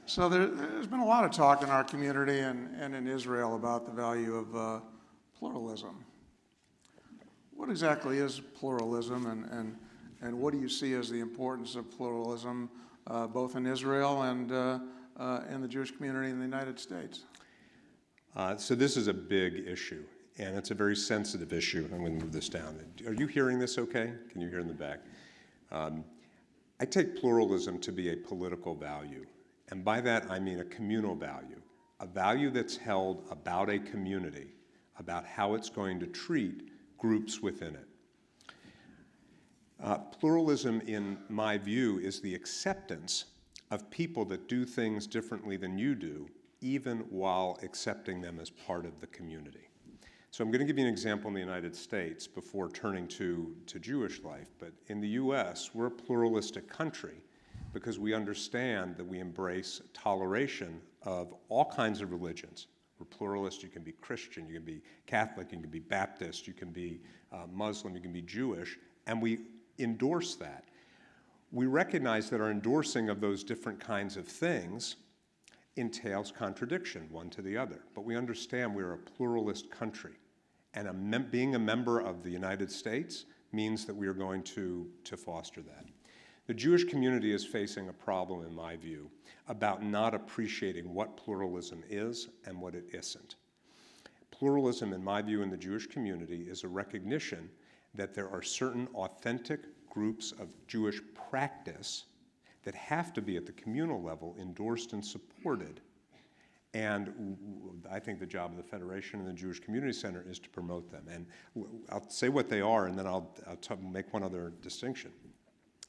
So there's been a lot of talk in our community and in Israel about the value of pluralism. What exactly is pluralism, and what do you see as the importance of pluralism, both in Israel and in the Jewish community in the United States? So this is a big issue, and it's a very sensitive issue. I'm going to move this down. Are you hearing this okay? Can you hear in the back? I take pluralism to be a political value, and by that I mean a communal value, a value that's held about a community, about how it's going to treat groups within it. Pluralism, in my view, is the acceptance of people that do things differently than you do, even while accepting them as part of the community. So I'm going to give you an example in the United States before turning to Jewish life. But in the US, we're a pluralistic country because we understand that we embrace toleration of all kinds of religions. We're pluralist. You can be Christian, you can be Catholic, you can be Baptist, you can be Muslim, you can be Jewish, and we endorse that. We recognize that our endorsing of those different kinds of things entails contradiction, one to the other. But we understand we're a pluralist country, and being a member of the United States means that we are going to foster that. The Jewish community is facing a problem, in my view, about not appreciating what pluralism is and what it isn't. Pluralism, in my view, in the Jewish community is a recognition that there are certain authentic groups of Jewish practice that have to be at the communal level endorsed and supported. And I think the job of the Federation and the Jewish Community Center is to promote them. And I'll say what they are, and then I'll make one other distinction.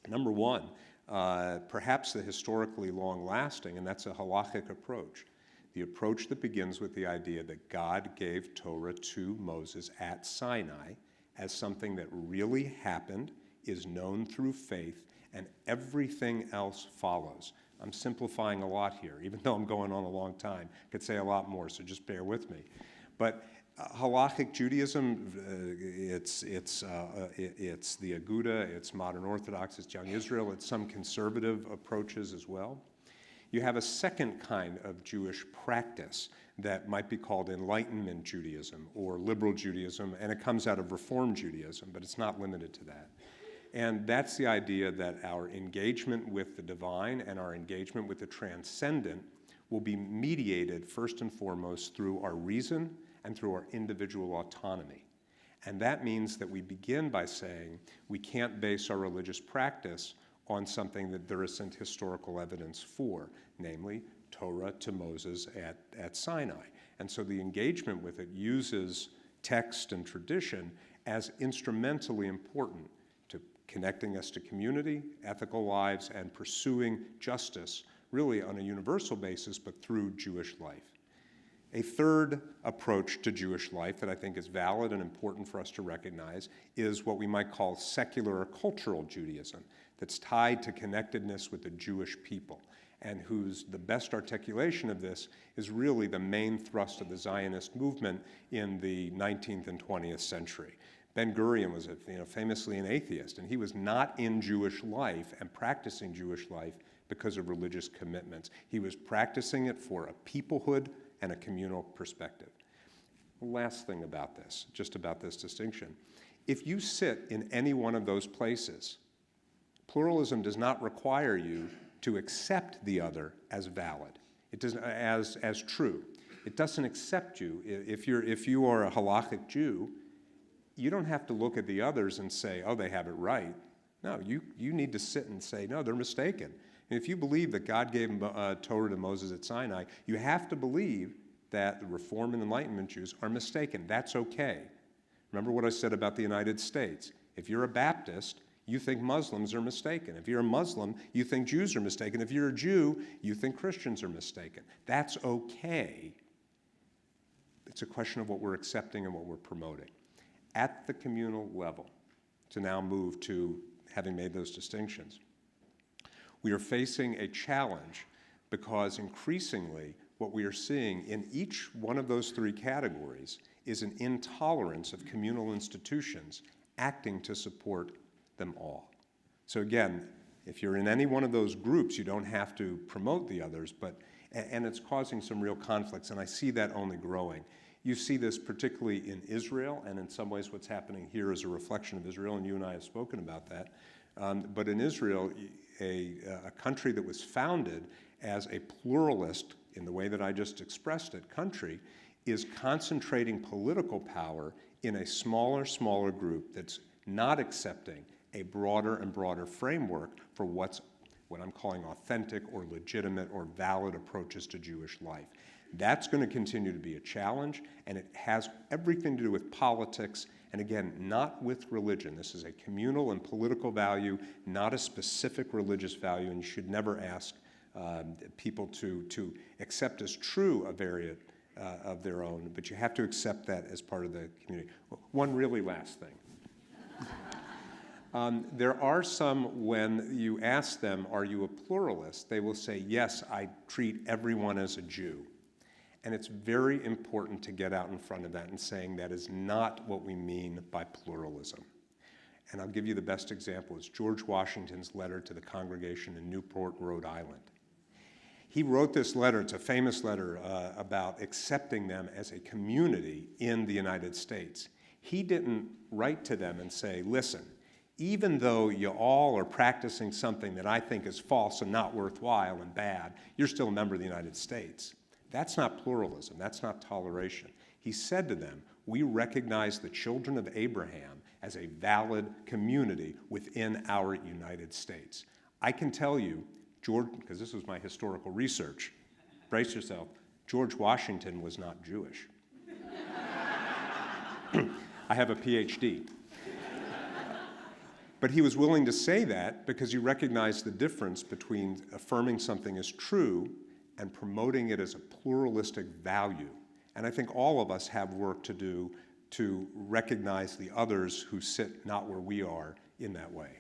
Number one, perhaps the historically long-lasting, and that's a halachic approach. The approach that begins with the idea that God gave Torah to Moses at Sinai as something that really happened, is known through faith, and everything else follows. I'm simplifying a lot here, even though I'm going on a long time. I could say a lot more, so just bear with me. But halachic Judaism, it's the Aguda, it's modern Orthodox, it's Young Israel, it's some conservative approaches as well. You have a second kind of Jewish practice that might be called Enlightenment Judaism or Liberal Judaism, and it comes out of Reform Judaism, but it's not limited to that. And that's the idea that our engagement with the divine and our engagement with the transcendent will be mediated first and foremost through our reason and through our individual autonomy. And that means that we begin by saying we can't base our religious practice on something that there isn't historical evidence for, namely Torah to Moses at Sinai. And so the engagement with it uses text and tradition as instrumentally important to connecting us to community, ethical lives, and pursuing justice, really on a universal basis, but through Jewish life. A third approach to Jewish life that I think is valid and important for us to recognize is what we might call secular or cultural Judaism, that's tied to connectedness with the Jewish people, and the best articulation of this is really the main thrust of the Zionist movement in the 19th and 20th century. Ben-Gurion was famously an atheist, and he was not in Jewish life and practicing Jewish life because of religious commitments. He was practicing it for a peoplehood and a communal perspective. Last thing about this, just about this distinction. If you sit in any one of those places, pluralism does not require you to accept the other as valid, it doesn't, as true. It doesn't accept you. If you are a halachic Jew, you don't have to look at the others and say, oh, they have it right. No, you need to sit and say, no, they're mistaken. And if you believe that God gave Torah to Moses at Sinai, you have to believe that the Reform and Enlightenment Jews are mistaken. That's okay. Remember what I said about the United States. If you're a Baptist, you think Muslims are mistaken. If you're a Muslim, you think Jews are mistaken. If you're a Jew, you think Christians are mistaken. That's okay. It's a question of what we're accepting and what we're promoting. At the communal level, to now move to having made those distinctions, we are facing a challenge because increasingly what we are seeing in each one of those three categories is an intolerance of communal institutions acting to support them all. So again, If you're in any one of those groups, you don't have to promote the others, and it's causing some real conflicts, and I see that only growing. You see this particularly in Israel, and in some ways what's happening here is a reflection of Israel, and you and I have spoken about that. But in Israel, a country that was founded as a pluralist, in the way that I just expressed it, country, is concentrating political power in a smaller group that's not accepting a broader and broader framework for what I'm calling authentic or legitimate or valid approaches to Jewish life. That's going to continue to be a challenge, and it has everything to do with politics, and again, not with religion. This is a communal and political value, not a specific religious value, and you should never ask people to accept as true a variant of their own, but you have to accept that as part of the community. One really last thing. There are some, when you ask them, are you a pluralist, they will say, yes, I treat everyone as a Jew. And it's very important to get out in front of that and saying that is not what we mean by pluralism. And I'll give you the best example. It's George Washington's letter to the congregation in Newport, Rhode Island. He wrote this letter, it's a famous letter about accepting them as a community in the United States. He didn't write to them and say, listen, even though you all are practicing something that I think is false and not worthwhile and bad, you're still a member of the United States. That's not pluralism, that's not toleration. He said to them, we recognize the children of Abraham as a valid community within our United States. I can tell you, George, because this was my historical research, brace yourself, George Washington was not Jewish. I have a PhD. But he was willing to say that because he recognized the difference between affirming something as true and promoting it as a pluralistic value. And I think all of us have work to do to recognize the others who sit not where we are in that way.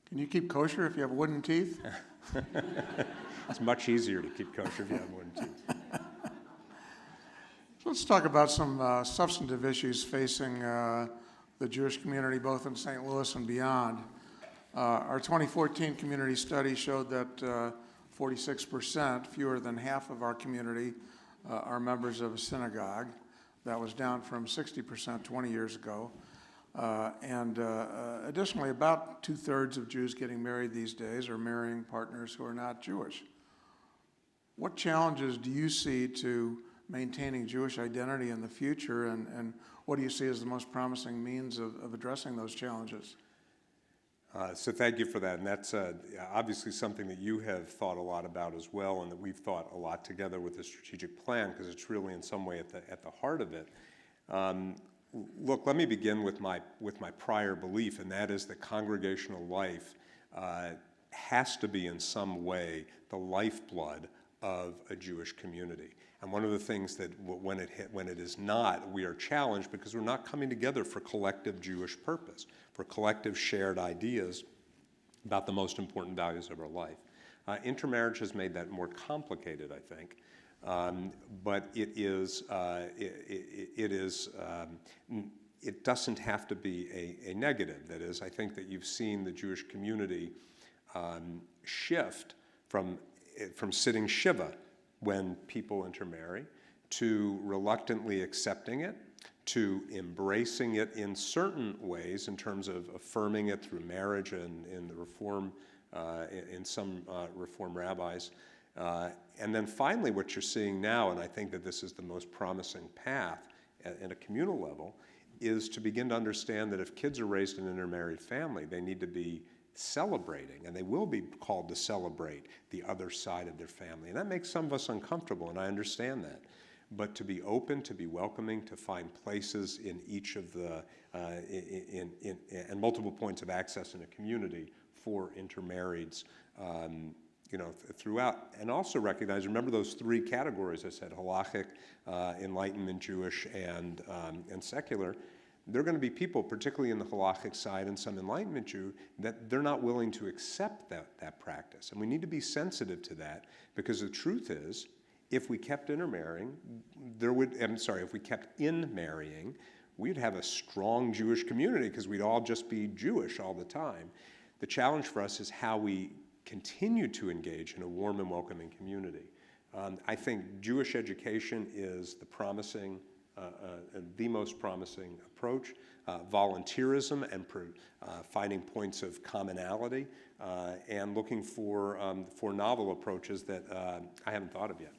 Can you keep kosher if you have wooden teeth? It's much easier to keep kosher if you have wooden teeth. So let's talk about some substantive issues facing the Jewish community, both in St. Louis and beyond. Our 2014 community study showed that 46%, fewer than half of our community, are members of a synagogue. That was down from 60% 20 years ago. Additionally, about 2/3 of Jews getting married these days are marrying partners who are not Jewish. What challenges do you see to maintaining Jewish identity in the future, and what do you see as the most promising means of addressing those challenges? So thank you for that, and that's obviously something that you have thought a lot about as well, and that we've thought a lot together with the strategic plan, because it's really in some way at the heart of it. Look, let me begin with my prior belief, and that is that congregational life has to be in some way the lifeblood of a Jewish community. And one of the things that when it is not, we are challenged because we're not coming together for collective Jewish purpose, for collective shared ideas about the most important values of our life. Intermarriage has made that more complicated, I think. But it doesn't have to be a negative. That is, I think that you've seen the Jewish community shift from sitting Shiva when people intermarry to reluctantly accepting it, to embracing it in certain ways in terms of affirming it through marriage and in the Reform, in some Reform rabbis. And then finally, what you're seeing now, and I think that this is the most promising path at a communal level, is to begin to understand that if kids are raised in an intermarried family, they need to be celebrating, and they will be called to celebrate the other side of their family. And that makes some of us uncomfortable, and I understand that. But to be open, to be welcoming, to find places in each of the, and multiple points of access in a community for intermarrieds, throughout, and also recognize, remember those three categories I said, halachic, Enlightenment Jewish, and secular. There are going to be people, particularly in the halachic side and some Enlightenment Jew, that they're not willing to accept that practice. And we need to be sensitive to that, because the truth is, if we kept intermarrying, if we kept in-marrying, we'd have a strong Jewish community, because we'd all just be Jewish all the time. The challenge for us is how we continue to engage in a warm and welcoming community. I think Jewish education is the most promising approach. Volunteerism and finding points of commonality and looking for novel approaches that I haven't thought of yet.